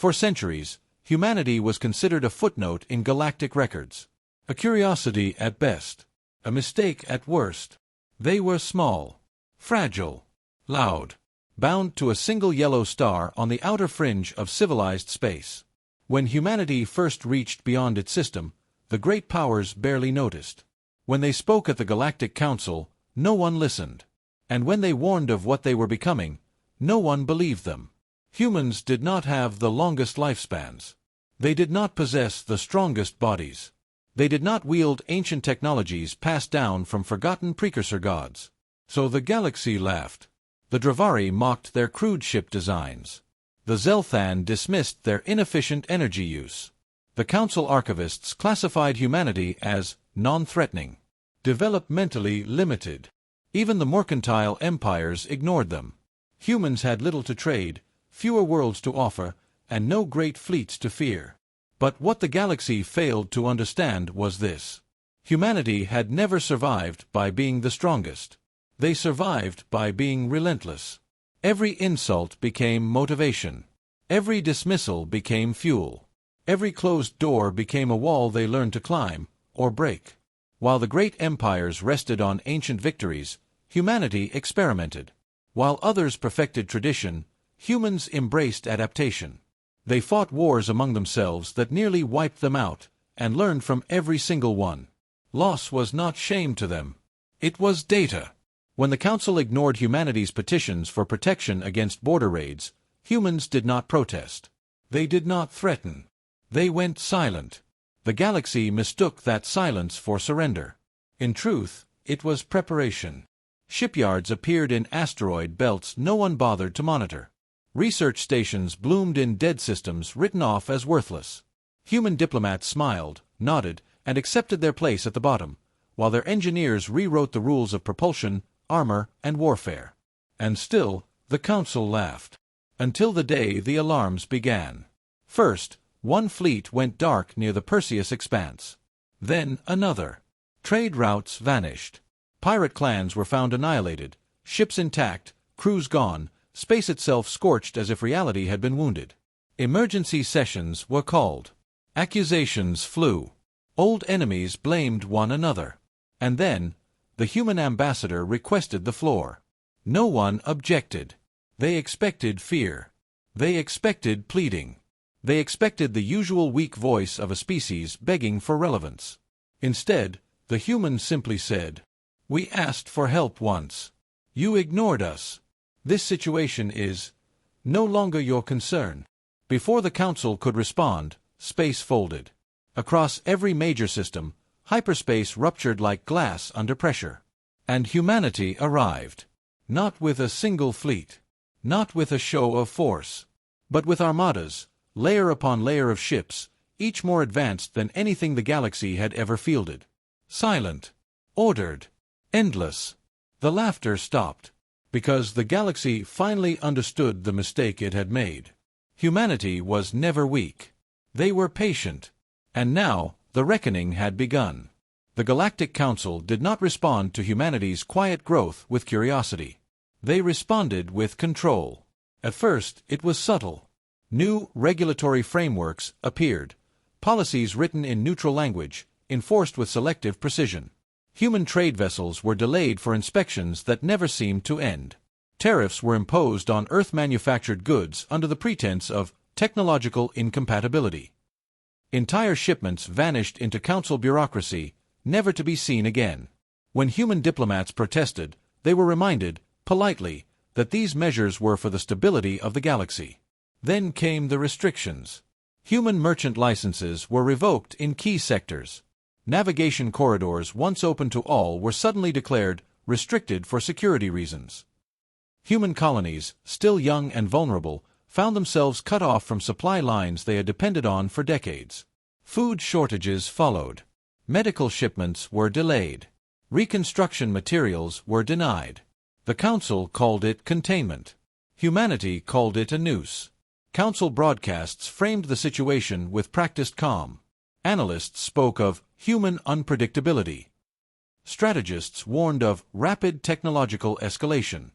For centuries, humanity was considered a footnote in galactic records. A curiosity at best. A mistake at worst. They were small, fragile, loud, bound to a single yellow star on the outer fringe of civilized space. When humanity first reached beyond its system, the great powers barely noticed. When they spoke at the Galactic Council, no one listened. And when they warned of what they were becoming, no one believed them. Humans did not have the longest lifespans. They did not possess the strongest bodies. They did not wield ancient technologies passed down from forgotten precursor gods. So the galaxy laughed. The Dravari mocked their crude ship designs. The Zelthan dismissed their inefficient energy use. The Council archivists classified humanity as non-threatening, developmentally limited. Even the mercantile empires ignored them. Humans had little to trade, fewer worlds to offer, and no great fleets to fear. But what the galaxy failed to understand was this. Humanity had never survived by being the strongest. They survived by being relentless. Every insult became motivation. Every dismissal became fuel. Every closed door became a wall they learned to climb, or break. While the great empires rested on ancient victories, humanity experimented. While others perfected tradition, humans embraced adaptation. They fought wars among themselves that nearly wiped them out, and learned from every single one. Loss was not shame to them. It was data. When the Council ignored humanity's petitions for protection against border raids, humans did not protest. They did not threaten. They went silent. The galaxy mistook that silence for surrender. In truth, it was preparation. Shipyards appeared in asteroid belts no one bothered to monitor. Research stations bloomed in dead systems written off as worthless. Human diplomats smiled, nodded, and accepted their place at the bottom, while their engineers rewrote the rules of propulsion, armor, and warfare. And still, the Council laughed. Until the day the alarms began. First, one fleet went dark near the Perseus expanse. Then another. Trade routes vanished. Pirate clans were found annihilated, ships intact, crews gone, space itself scorched as if reality had been wounded. Emergency sessions were called. Accusations flew. Old enemies blamed one another. And then, the human ambassador requested the floor. No one objected. They expected fear. They expected pleading. They expected the usual weak voice of a species begging for relevance. Instead, the human simply said, "We asked for help once. You ignored us. This situation is no longer your concern." Before the Council could respond, space folded. Across every major system, hyperspace ruptured like glass under pressure. And humanity arrived. Not with a single fleet. Not with a show of force. But with armadas, layer upon layer of ships, each more advanced than anything the galaxy had ever fielded. Silent. Ordered. Endless. The laughter stopped. Because the galaxy finally understood the mistake it had made. Humanity was never weak. They were patient. And now, the reckoning had begun. The Galactic Council did not respond to humanity's quiet growth with curiosity. They responded with control. At first, it was subtle. New regulatory frameworks appeared, policies written in neutral language, enforced with selective precision. Human trade vessels were delayed for inspections that never seemed to end. Tariffs were imposed on Earth-manufactured goods under the pretense of technological incompatibility. Entire shipments vanished into Council bureaucracy, never to be seen again. When human diplomats protested, they were reminded, politely, that these measures were for the stability of the galaxy. Then came the restrictions. Human merchant licenses were revoked in key sectors. Navigation corridors once open to all were suddenly declared restricted for security reasons. Human colonies, still young and vulnerable, found themselves cut off from supply lines they had depended on for decades. Food shortages followed. Medical shipments were delayed. Reconstruction materials were denied. The Council called it containment. Humanity called it a noose. Council broadcasts framed the situation with practiced calm. Analysts spoke of human unpredictability. Strategists warned of rapid technological escalation.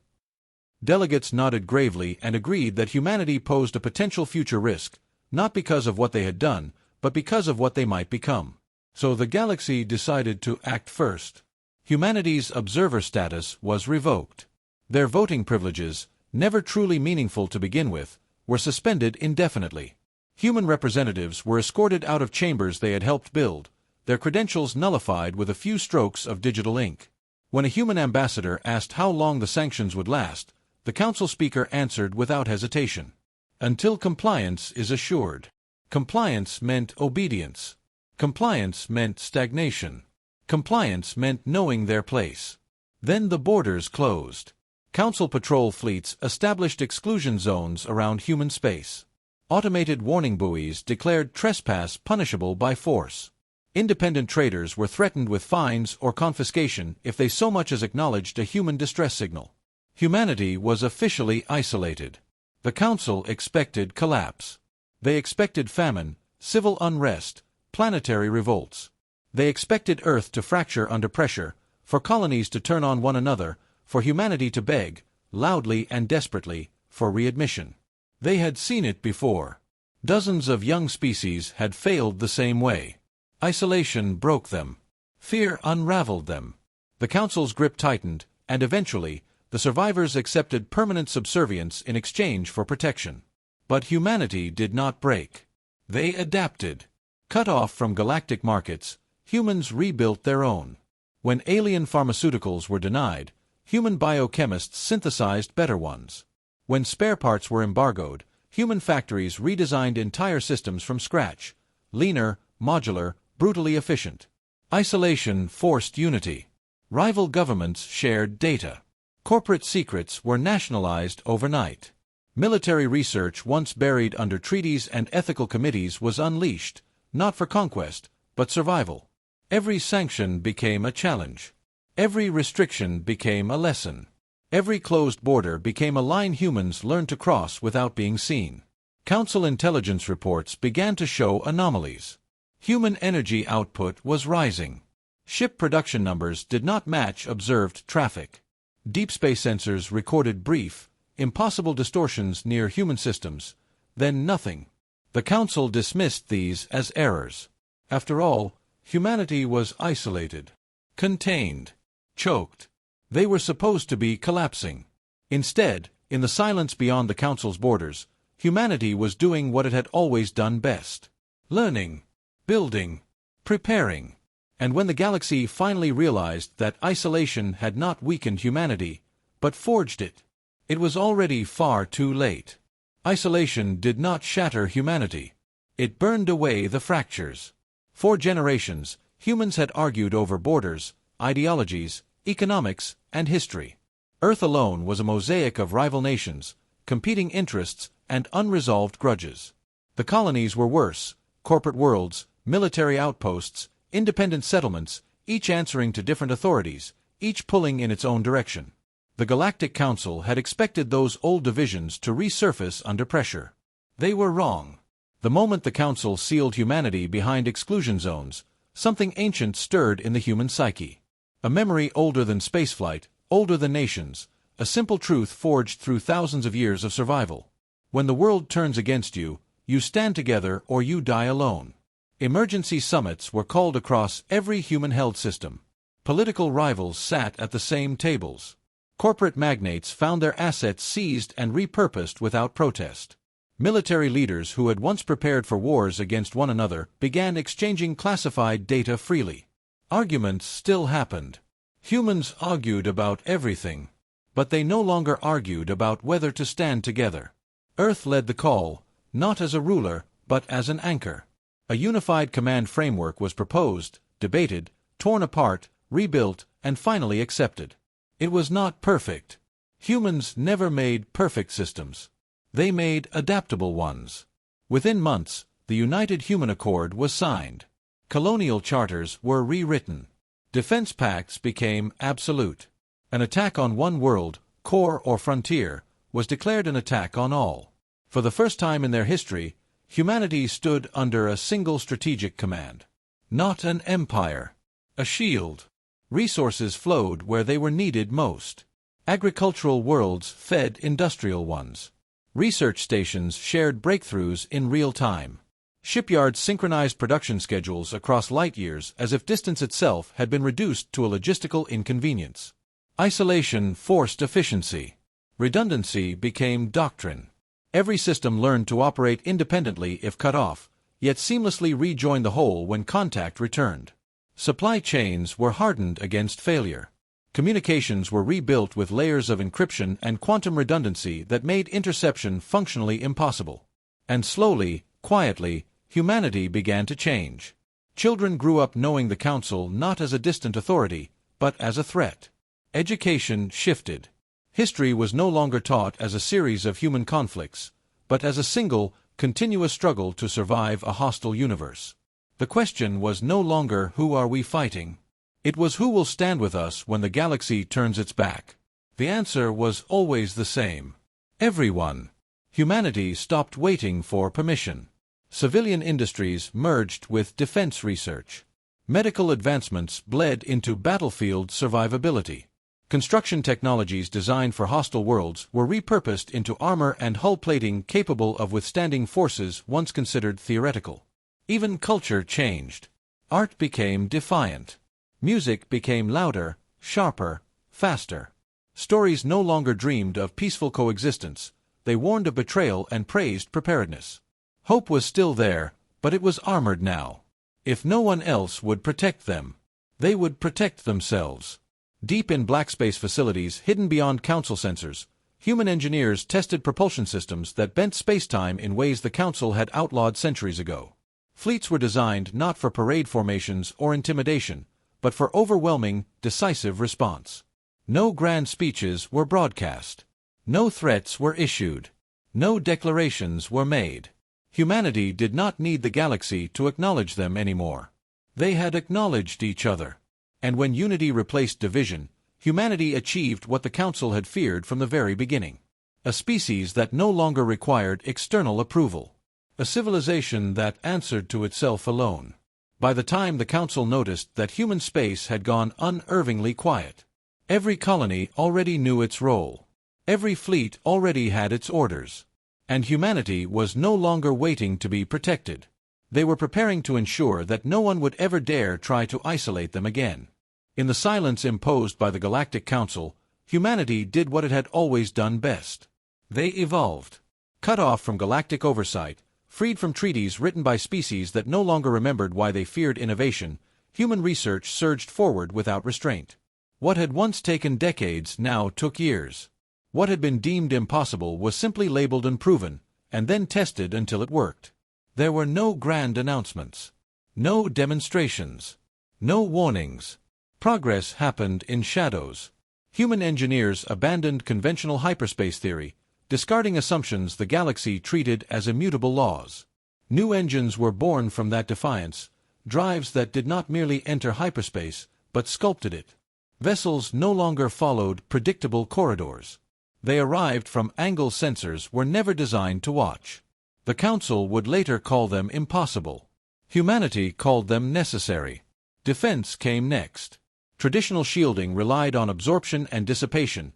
Delegates nodded gravely and agreed that humanity posed a potential future risk, not because of what they had done, but because of what they might become. So the galaxy decided to act first. Humanity's observer status was revoked. Their voting privileges, never truly meaningful to begin with, were suspended indefinitely. Human representatives were escorted out of chambers they had helped build, their credentials nullified with a few strokes of digital ink. When a human ambassador asked how long the sanctions would last, the council speaker answered without hesitation. Until compliance is assured. Compliance meant obedience. Compliance meant stagnation. Compliance meant knowing their place. Then the borders closed. Council patrol fleets established exclusion zones around human space. Automated warning buoys declared trespass punishable by force. Independent traders were threatened with fines or confiscation if they so much as acknowledged a human distress signal. Humanity was officially isolated. The Council expected collapse. They expected famine, civil unrest, planetary revolts. They expected Earth to fracture under pressure, for colonies to turn on one another, for humanity to beg, loudly and desperately, for readmission. They had seen it before. Dozens of young species had failed the same way. Isolation broke them. Fear unraveled them. The Council's grip tightened, and eventually, the survivors accepted permanent subservience in exchange for protection. But humanity did not break. They adapted. Cut off from galactic markets, humans rebuilt their own. When alien pharmaceuticals were denied, human biochemists synthesized better ones. When spare parts were embargoed, human factories redesigned entire systems from scratch. Leaner, modular, brutally efficient. Isolation forced unity. Rival governments shared data. Corporate secrets were nationalized overnight. Military research once buried under treaties and ethical committees was unleashed, not for conquest, but survival. Every sanction became a challenge. Every restriction became a lesson. Every closed border became a line humans learned to cross without being seen. Council intelligence reports began to show anomalies. Human energy output was rising. Ship production numbers did not match observed traffic. Deep space sensors recorded brief, impossible distortions near human systems, then nothing. The Council dismissed these as errors. After all, humanity was isolated, contained, choked. They were supposed to be collapsing. Instead, in the silence beyond the Council's borders, humanity was doing what it had always done best. Learning, building, preparing. And when the galaxy finally realized that isolation had not weakened humanity, but forged it, it was already far too late. Isolation did not shatter humanity. It burned away the fractures. For generations, humans had argued over borders, ideologies, economics, and history. Earth alone was a mosaic of rival nations, competing interests, and unresolved grudges. The colonies were worse, corporate worlds, military outposts, independent settlements, each answering to different authorities, each pulling in its own direction. The Galactic Council had expected those old divisions to resurface under pressure. They were wrong. The moment the Council sealed humanity behind exclusion zones, something ancient stirred in the human psyche. A memory older than spaceflight, older than nations, a simple truth forged through thousands of years of survival. When the world turns against you, you stand together or you die alone. Emergency summits were called across every human-held system. Political rivals sat at the same tables. Corporate magnates found their assets seized and repurposed without protest. Military leaders who had once prepared for wars against one another began exchanging classified data freely. Arguments still happened. Humans argued about everything. But they no longer argued about whether to stand together. Earth led the call, not as a ruler, but as an anchor. A unified command framework was proposed, debated, torn apart, rebuilt, and finally accepted. It was not perfect. Humans never made perfect systems. They made adaptable ones. Within months, the United Human Accord was signed. Colonial charters were rewritten. Defense pacts became absolute. An attack on one world, core or frontier, was declared an attack on all. For the first time in their history, humanity stood under a single strategic command. Not an empire. A shield. Resources flowed where they were needed most. Agricultural worlds fed industrial ones. Research stations shared breakthroughs in real time. Shipyards synchronized production schedules across light years as if distance itself had been reduced to a logistical inconvenience. Isolation forced efficiency. Redundancy became doctrine. Every system learned to operate independently if cut off, yet seamlessly rejoin the whole when contact returned. Supply chains were hardened against failure. Communications were rebuilt with layers of encryption and quantum redundancy that made interception functionally impossible. And slowly, quietly, humanity began to change. Children grew up knowing the Council not as a distant authority, but as a threat. Education shifted. History was no longer taught as a series of human conflicts, but as a single, continuous struggle to survive a hostile universe. The question was no longer who are we fighting? It was who will stand with us when the galaxy turns its back. The answer was always the same. Everyone. Humanity stopped waiting for permission. Civilian industries merged with defense research. Medical advancements bled into battlefield survivability. Construction technologies designed for hostile worlds were repurposed into armor and hull plating capable of withstanding forces once considered theoretical. Even culture changed. Art became defiant. Music became louder, sharper, faster. Stories no longer dreamed of peaceful coexistence. They warned of betrayal and praised preparedness. Hope was still there, but it was armored now. If no one else would protect them, they would protect themselves. Deep in black space facilities hidden beyond Council sensors, human engineers tested propulsion systems that bent spacetime in ways the Council had outlawed centuries ago. Fleets were designed not for parade formations or intimidation, but for overwhelming, decisive response. No grand speeches were broadcast. No threats were issued. No declarations were made. Humanity did not need the galaxy to acknowledge them anymore. They had acknowledged each other. And when unity replaced division, humanity achieved what the Council had feared from the very beginning. A species that no longer required external approval. A civilization that answered to itself alone. By the time the Council noticed that human space had gone unervingly quiet, every colony already knew its role. Every fleet already had its orders. And humanity was no longer waiting to be protected. They were preparing to ensure that no one would ever dare try to isolate them again. In the silence imposed by the Galactic Council, humanity did what it had always done best. They evolved. Cut off from galactic oversight, freed from treaties written by species that no longer remembered why they feared innovation, human research surged forward without restraint. What had once taken decades now took years. What had been deemed impossible was simply labeled and proven, and then tested until it worked. There were no grand announcements. No demonstrations. No warnings. Progress happened in shadows. Human engineers abandoned conventional hyperspace theory, discarding assumptions the galaxy treated as immutable laws. New engines were born from that defiance, drives that did not merely enter hyperspace, but sculpted it. Vessels no longer followed predictable corridors. They arrived from angle sensors were never designed to watch. The Council would later call them impossible. Humanity called them necessary. Defense came next. Traditional shielding relied on absorption and dissipation,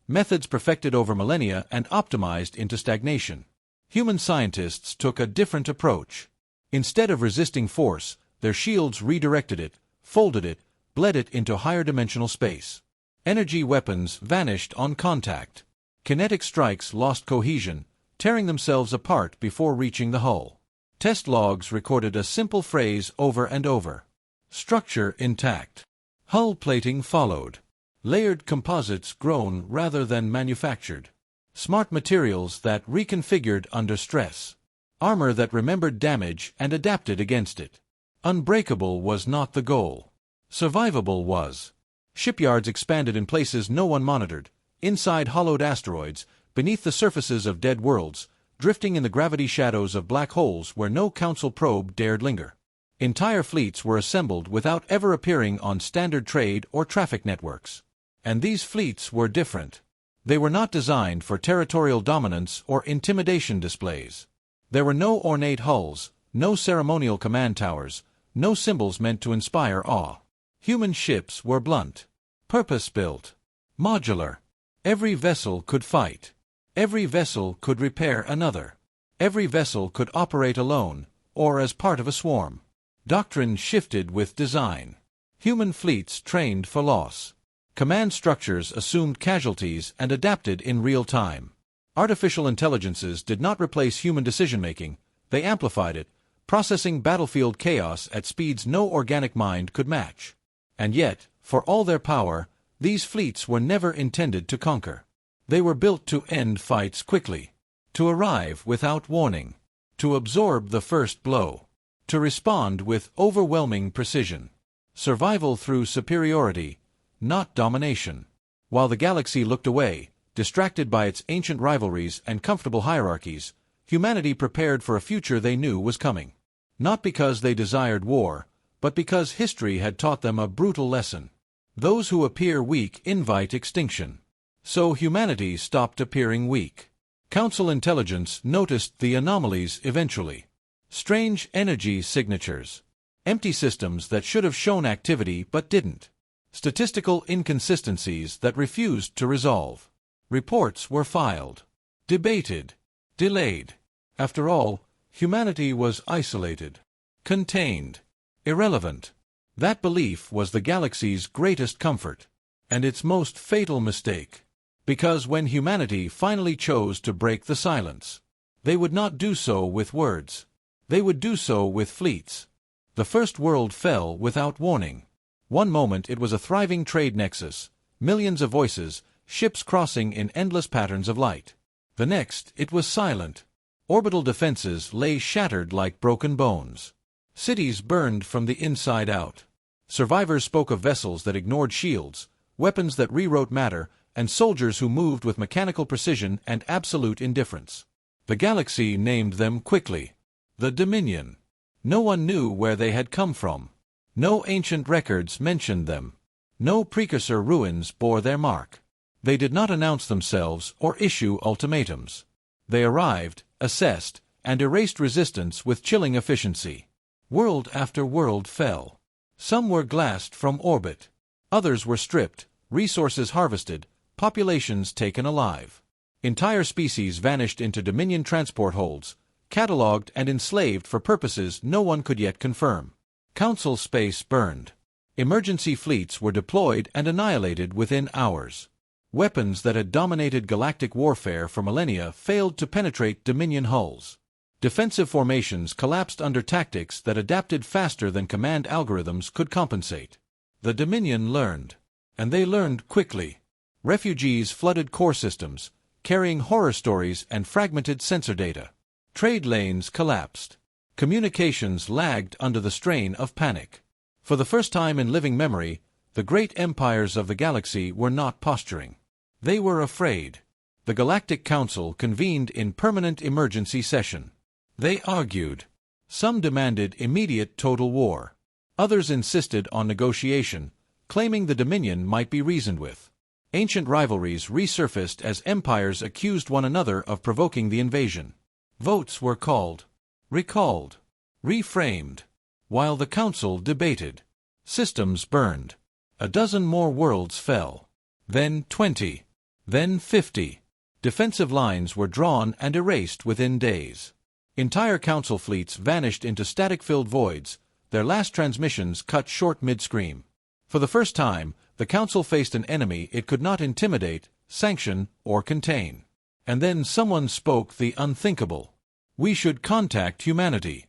methods perfected over millennia and optimized into stagnation. Human scientists took a different approach. Instead of resisting force, their shields redirected it, folded it, bled it into higher dimensional space. Energy weapons vanished on contact. Kinetic strikes lost cohesion, tearing themselves apart before reaching the hull. Test logs recorded a simple phrase over and over. Structure intact. Hull plating followed. Layered composites grown rather than manufactured. Smart materials that reconfigured under stress. Armor that remembered damage and adapted against it. Unbreakable was not the goal. Survivable was. Shipyards expanded in places no one monitored, inside hollowed asteroids, beneath the surfaces of dead worlds, drifting in the gravity shadows of black holes where no Council probe dared linger. Entire fleets were assembled without ever appearing on standard trade or traffic networks. And these fleets were different. They were not designed for territorial dominance or intimidation displays. There were no ornate hulls, no ceremonial command towers, no symbols meant to inspire awe. Human ships were blunt, purpose-built, modular. Every vessel could fight. Every vessel could repair another. Every vessel could operate alone, or as part of a swarm. Doctrine shifted with design. Human fleets trained for loss. Command structures assumed casualties and adapted in real time. Artificial intelligences did not replace human decision-making, they amplified it, processing battlefield chaos at speeds no organic mind could match. And yet, for all their power, these fleets were never intended to conquer. They were built to end fights quickly, to arrive without warning, to absorb the first blow, to respond with overwhelming precision. Survival through superiority, not domination. While the galaxy looked away, distracted by its ancient rivalries and comfortable hierarchies, humanity prepared for a future they knew was coming. Not because they desired war, but because history had taught them a brutal lesson. Those who appear weak invite extinction. So humanity stopped appearing weak. Council intelligence noticed the anomalies eventually. Strange energy signatures. Empty systems that should have shown activity but didn't. Statistical inconsistencies that refused to resolve. Reports were filed. Debated. Delayed. After all, humanity was isolated. Contained. Irrelevant. That belief was the galaxy's greatest comfort. And its most fatal mistake. Because when humanity finally chose to break the silence, they would not do so with words. They would do so with fleets. The First World fell without warning. One moment it was a thriving trade nexus, millions of voices, ships crossing in endless patterns of light. The next, it was silent. Orbital defenses lay shattered like broken bones. Cities burned from the inside out. Survivors spoke of vessels that ignored shields, weapons that rewrote matter, and soldiers who moved with mechanical precision and absolute indifference. The galaxy named them quickly. The Dominion. No one knew where they had come from. No ancient records mentioned them. No precursor ruins bore their mark. They did not announce themselves or issue ultimatums. They arrived, assessed, and erased resistance with chilling efficiency. World after world fell. Some were glassed from orbit. Others were stripped, resources harvested, populations taken alive. Entire species vanished into Dominion transport holds, catalogued and enslaved for purposes no one could yet confirm. Council space burned. Emergency fleets were deployed and annihilated within hours. Weapons that had dominated galactic warfare for millennia failed to penetrate Dominion hulls. Defensive formations collapsed under tactics that adapted faster than command algorithms could compensate. The Dominion learned. And they learned quickly. Refugees flooded core systems, carrying horror stories and fragmented sensor data. Trade lanes collapsed. Communications lagged under the strain of panic. For the first time in living memory, the great empires of the galaxy were not posturing. They were afraid. The Galactic Council convened in permanent emergency session. They argued. Some demanded immediate total war. Others insisted on negotiation, claiming the Dominion might be reasoned with. Ancient rivalries resurfaced as empires accused one another of provoking the invasion. Votes were called, recalled, reframed, while the Council debated. Systems burned. A dozen more worlds fell. Then 20. Then 50. Defensive lines were drawn and erased within days. Entire Council fleets vanished into static-filled voids, their last transmissions cut short mid-scream. For the first time, the Council faced an enemy it could not intimidate, sanction, or contain. And then someone spoke the unthinkable. We should contact humanity.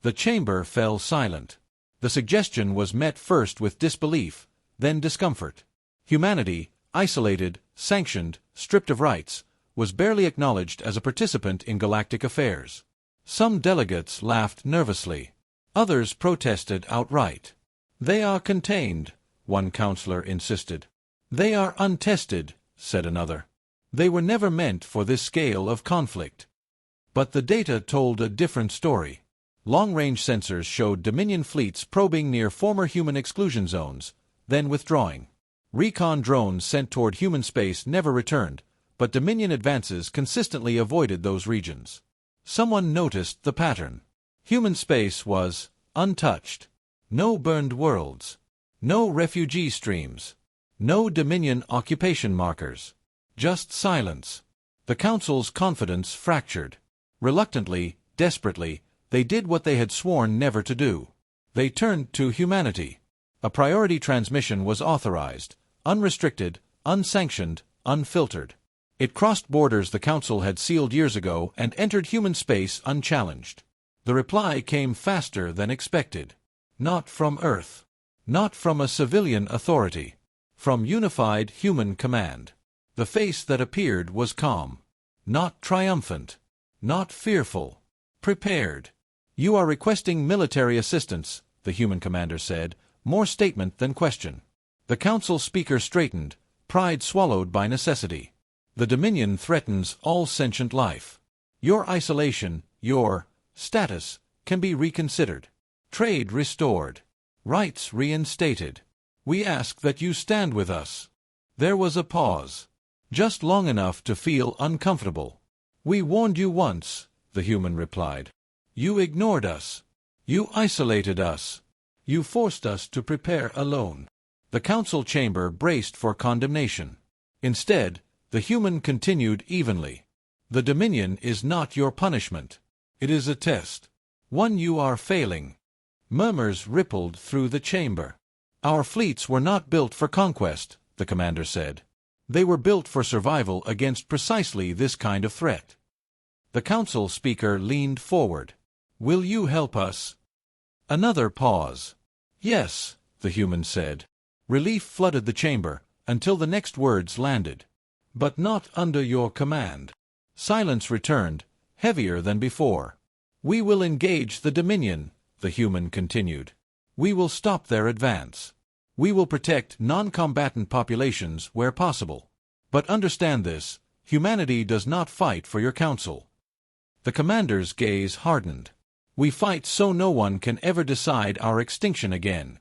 The chamber fell silent. The suggestion was met first with disbelief, then discomfort. Humanity, isolated, sanctioned, stripped of rights, was barely acknowledged as a participant in galactic affairs. Some delegates laughed nervously. Others protested outright. They are contained, one counselor insisted. They are untested, said another. They were never meant for this scale of conflict. But the data told a different story. Long-range sensors showed Dominion fleets probing near former human exclusion zones, then withdrawing. Recon drones sent toward human space never returned, but Dominion advances consistently avoided those regions. Someone noticed the pattern. Human space was untouched. No burned worlds. No refugee streams. No Dominion occupation markers. Just silence. The Council's confidence fractured. Reluctantly, desperately, they did what they had sworn never to do. They turned to humanity. A priority transmission was authorized, unrestricted, unsanctioned, unfiltered. It crossed borders the Council had sealed years ago and entered human space unchallenged. The reply came faster than expected. Not from Earth. Not from a civilian authority. From unified human command. The face that appeared was calm. Not triumphant. Not fearful. Prepared. "You are requesting military assistance," the human commander said, more statement than question. The Council speaker straightened, pride swallowed by necessity. "The Dominion threatens all sentient life. Your isolation, your status, can be reconsidered. Trade restored. Rights reinstated. We ask that you stand with us." There was a pause. Just long enough to feel uncomfortable. "We warned you once," the human replied. "You ignored us. You isolated us. You forced us to prepare alone." The Council chamber braced for condemnation. Instead, the human continued evenly. "The Dominion is not your punishment. It is a test. One you are failing." Murmurs rippled through the chamber. "Our fleets were not built for conquest," the commander said. "They were built for survival against precisely this kind of threat." The Council speaker leaned forward. "Will you help us?" Another pause. "Yes," the human said. Relief flooded the chamber, until the next words landed. "But not under your command." Silence returned, heavier than before. "We will engage the Dominion," the human continued. "We will stop their advance. We will protect non-combatant populations where possible. But understand this, humanity does not fight for your council." The commander's gaze hardened. "We fight so no one can ever decide our extinction again."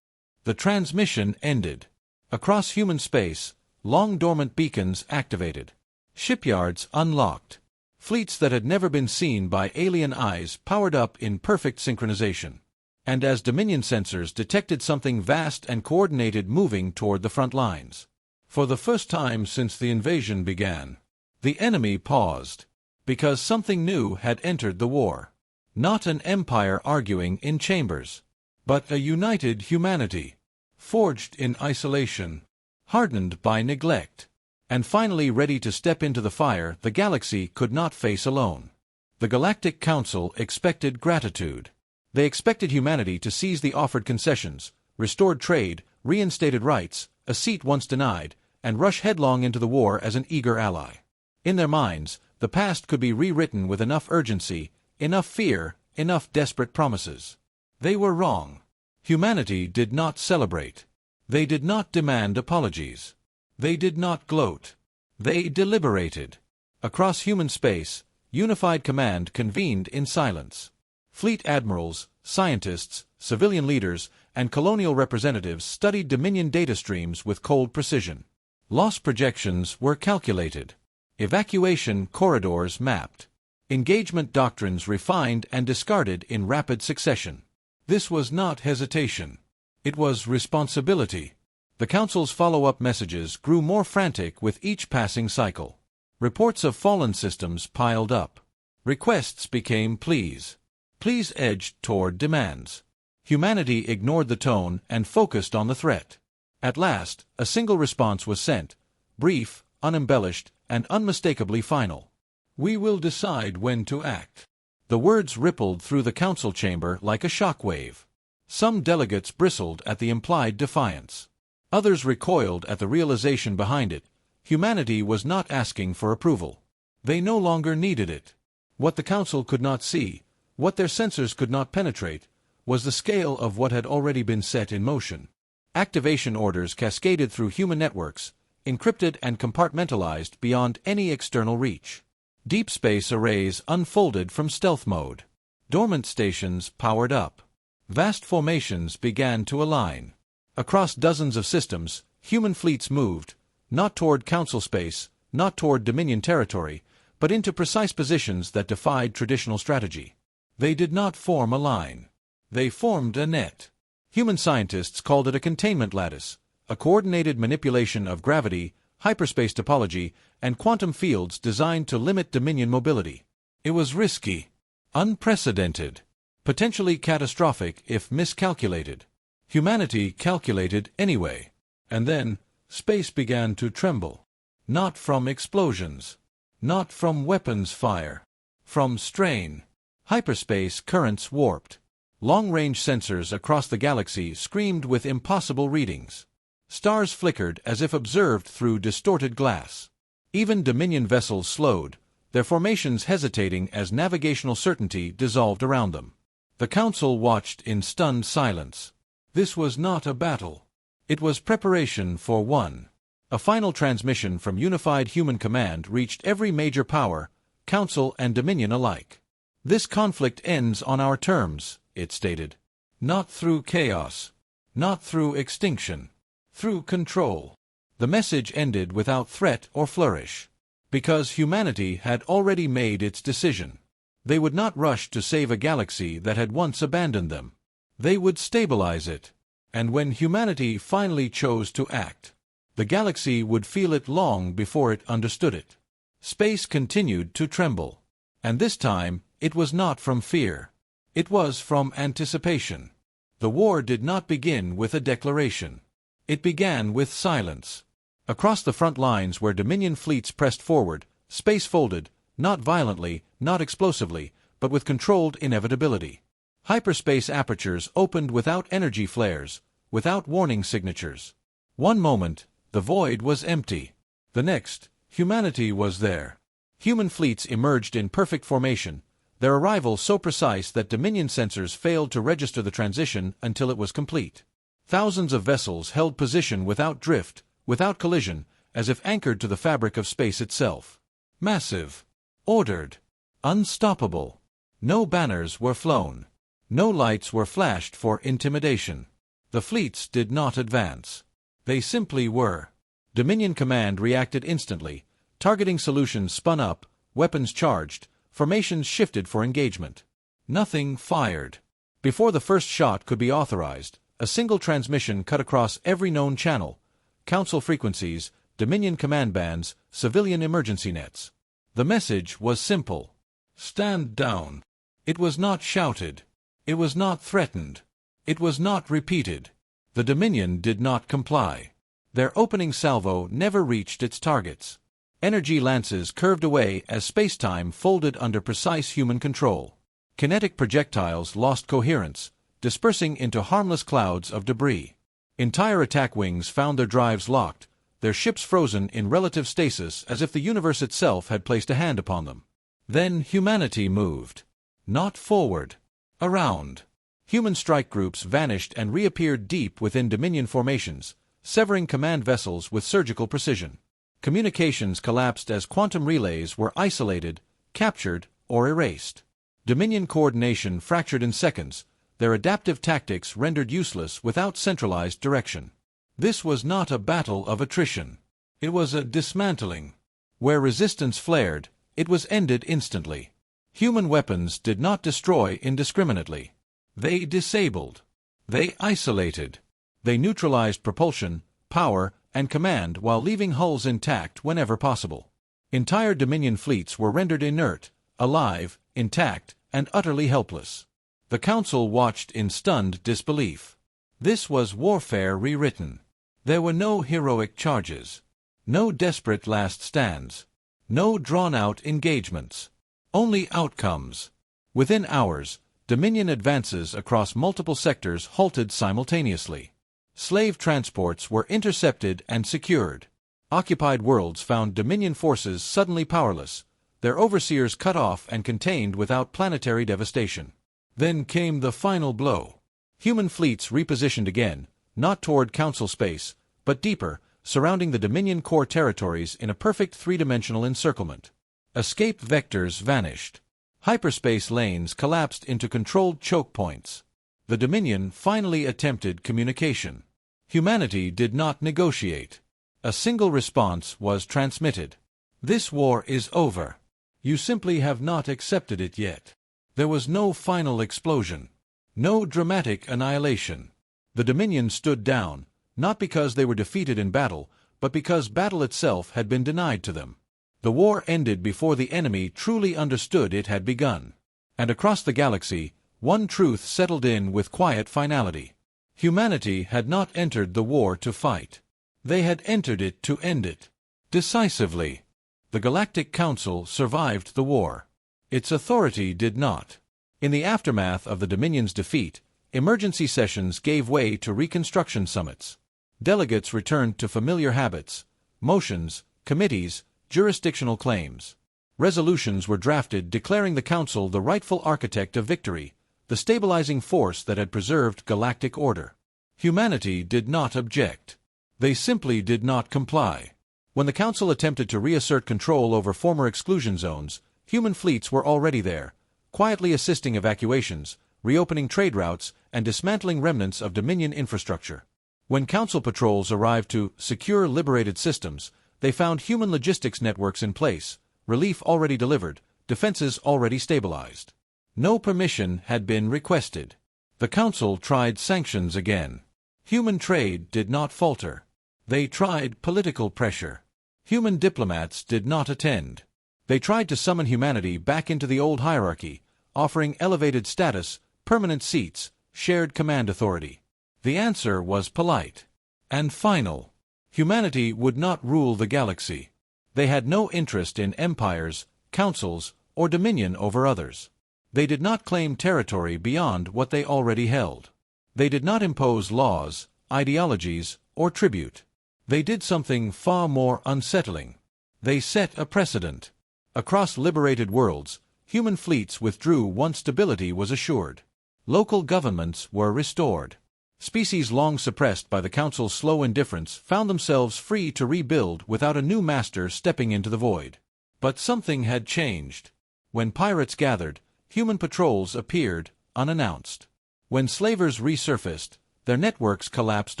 The transmission ended. Across human space, long-dormant beacons activated. Shipyards unlocked. Fleets that had never been seen by alien eyes powered up in perfect synchronization. And as Dominion sensors detected something vast and coordinated moving toward the front lines. For the first time since the invasion began, the enemy paused. Because something new had entered the war. Not an empire arguing in chambers, but a united humanity, forged in isolation, hardened by neglect, and finally ready to step into the fire the galaxy could not face alone. The Galactic Council expected gratitude. They expected humanity to seize the offered concessions, restored trade, reinstated rights, a seat once denied, and rush headlong into the war as an eager ally. In their minds, the past could be rewritten with enough urgency, enough fear, enough desperate promises. They were wrong. Humanity did not celebrate. They did not demand apologies. They did not gloat. They deliberated. Across human space, unified command convened in silence. Fleet admirals, scientists, civilian leaders, and colonial representatives studied Dominion data streams with cold precision. Loss projections were calculated. Evacuation corridors mapped. Engagement doctrines refined and discarded in rapid succession. This was not hesitation. It was responsibility. The Council's follow-up messages grew more frantic with each passing cycle. Reports of fallen systems piled up. Requests became pleas. Pleas edged toward demands. Humanity ignored the tone and focused on the threat. At last, a single response was sent, brief, unembellished, and unmistakably final. "We will decide when to act." The words rippled through the council chamber like a shock wave. Some delegates bristled at the implied defiance. Others recoiled at the realization behind it. Humanity was not asking for approval. They no longer needed it. What the council could not see, what their sensors could not penetrate, was the scale of what had already been set in motion. Activation orders cascaded through human networks, encrypted and compartmentalized beyond any external reach. Deep space arrays unfolded from stealth mode. Dormant stations powered up. Vast formations began to align. Across dozens of systems, human fleets moved, not toward council space, not toward Dominion territory, but into precise positions that defied traditional strategy. They did not form a line. They formed a net. Human scientists called it a containment lattice, a coordinated manipulation of gravity, hyperspace topology, and quantum fields designed to limit Dominion mobility. It was risky, unprecedented, potentially catastrophic if miscalculated. Humanity calculated anyway. And then, space began to tremble. Not from explosions. Not from weapons fire. From strain. Hyperspace currents warped. Long-range sensors across the galaxy screamed with impossible readings. Stars flickered as if observed through distorted glass. Even Dominion vessels slowed, their formations hesitating as navigational certainty dissolved around them. The Council watched in stunned silence. This was not a battle. It was preparation for one. A final transmission from Unified Human Command reached every major power, Council and Dominion alike. "This conflict ends on our terms," it stated. "Not through chaos. Not through extinction. Through control." The message ended without threat or flourish. Because humanity had already made its decision. They would not rush to save a galaxy that had once abandoned them. They would stabilize it. And when humanity finally chose to act, the galaxy would feel it long before it understood it. Space continued to tremble. And this time, it was not from fear. It was from anticipation. The war did not begin with a declaration. It began with silence. Across the front lines where Dominion fleets pressed forward, space folded, not violently, not explosively, but with controlled inevitability. Hyperspace apertures opened without energy flares, without warning signatures. One moment, the void was empty. The next, humanity was there. Human fleets emerged in perfect formation, their arrival so precise that Dominion sensors failed to register the transition until it was complete. Thousands of vessels held position without drift, without collision, as if anchored to the fabric of space itself. Massive. Ordered. Unstoppable. No banners were flown. No lights were flashed for intimidation. The fleets did not advance. They simply were. Dominion Command reacted instantly. Targeting solutions spun up, weapons charged, formations shifted for engagement. Nothing fired. Before the first shot could be authorized, a single transmission cut across every known channel. Council frequencies, Dominion command bands, civilian emergency nets. The message was simple. Stand down. It was not shouted. It was not threatened. It was not repeated. The Dominion did not comply. Their opening salvo never reached its targets. Energy lances curved away as space-time folded under precise human control. Kinetic projectiles lost coherence, dispersing into harmless clouds of debris. Entire attack wings found their drives locked, their ships frozen in relative stasis as if the universe itself had placed a hand upon them. Then humanity moved. Not forward. Around. Human strike groups vanished and reappeared deep within Dominion formations, severing command vessels with surgical precision. Communications collapsed as quantum relays were isolated, captured, or erased. Dominion coordination fractured in seconds, their adaptive tactics rendered useless without centralized direction. This was not a battle of attrition. It was a dismantling. Where resistance flared, it was ended instantly. Human weapons did not destroy indiscriminately. They disabled. They isolated. They neutralized propulsion, power, and command while leaving hulls intact whenever possible. Entire Dominion fleets were rendered inert, alive, intact, and utterly helpless. The Council watched in stunned disbelief. This was warfare rewritten. There were no heroic charges. No desperate last stands. No drawn-out engagements. Only outcomes. Within hours, Dominion advances across multiple sectors halted simultaneously. Slave transports were intercepted and secured. Occupied worlds found Dominion forces suddenly powerless, their overseers cut off and contained without planetary devastation. Then came the final blow. Human fleets repositioned again, not toward Council space, but deeper, surrounding the Dominion core territories in a perfect three-dimensional encirclement. Escape vectors vanished. Hyperspace lanes collapsed into controlled choke points. The Dominion finally attempted communication. Humanity did not negotiate. A single response was transmitted. This war is over. You simply have not accepted it yet. There was no final explosion. No dramatic annihilation. The Dominion stood down, not because they were defeated in battle, but because battle itself had been denied to them. The war ended before the enemy truly understood it had begun. And across the galaxy, one truth settled in with quiet finality. Humanity had not entered the war to fight. They had entered it to end it. Decisively. The Galactic Council survived the war. Its authority did not. In the aftermath of the Dominion's defeat, emergency sessions gave way to reconstruction summits. Delegates returned to familiar habits, motions, committees, jurisdictional claims. Resolutions were drafted declaring the Council the rightful architect of victory, the stabilizing force that had preserved galactic order. Humanity did not object. They simply did not comply. When the Council attempted to reassert control over former exclusion zones, human fleets were already there, quietly assisting evacuations, reopening trade routes, and dismantling remnants of Dominion infrastructure. When Council patrols arrived to secure liberated systems, they found human logistics networks in place, relief already delivered, defenses already stabilized. No permission had been requested. The Council tried sanctions again. Human trade did not falter. They tried political pressure. Human diplomats did not attend. They tried to summon humanity back into the old hierarchy, offering elevated status, permanent seats, shared command authority. The answer was polite and final. Humanity would not rule the galaxy. They had no interest in empires, councils, or dominion over others. They did not claim territory beyond what they already held. They did not impose laws, ideologies, or tribute. They did something far more unsettling. They set a precedent. Across liberated worlds, human fleets withdrew once stability was assured. Local governments were restored. Species long suppressed by the Council's slow indifference found themselves free to rebuild without a new master stepping into the void. But something had changed. When pirates gathered, human patrols appeared, unannounced. When slavers resurfaced, their networks collapsed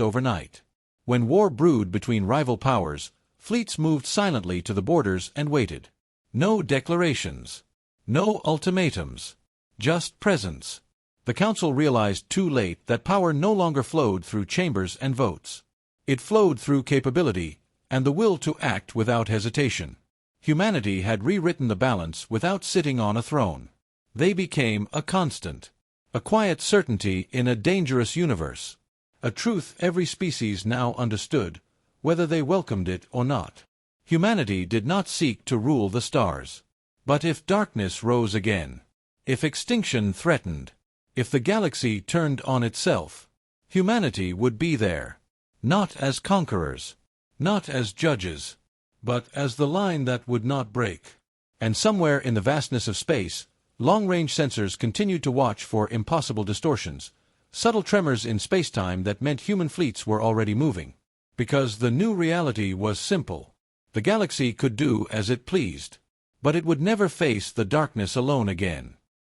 overnight. When war brewed between rival powers, fleets moved silently to the borders and waited. No declarations. No ultimatums. Just presence. The Council realized too late that power no longer flowed through chambers and votes. It flowed through capability and the will to act without hesitation. Humanity had rewritten the balance without sitting on a throne. They became a constant, a quiet certainty in a dangerous universe, a truth every species now understood, whether they welcomed it or not. Humanity did not seek to rule the stars. But if darkness rose again, if extinction threatened, if the galaxy turned on itself, humanity would be there, not as conquerors, not as judges, but as the line that would not break. And somewhere in the vastness of space, long-range sensors continued to watch for impossible distortions, subtle tremors in spacetime that meant human fleets were already moving. Because the new reality was simple. The galaxy could do as it pleased, but it would never face the darkness alone again.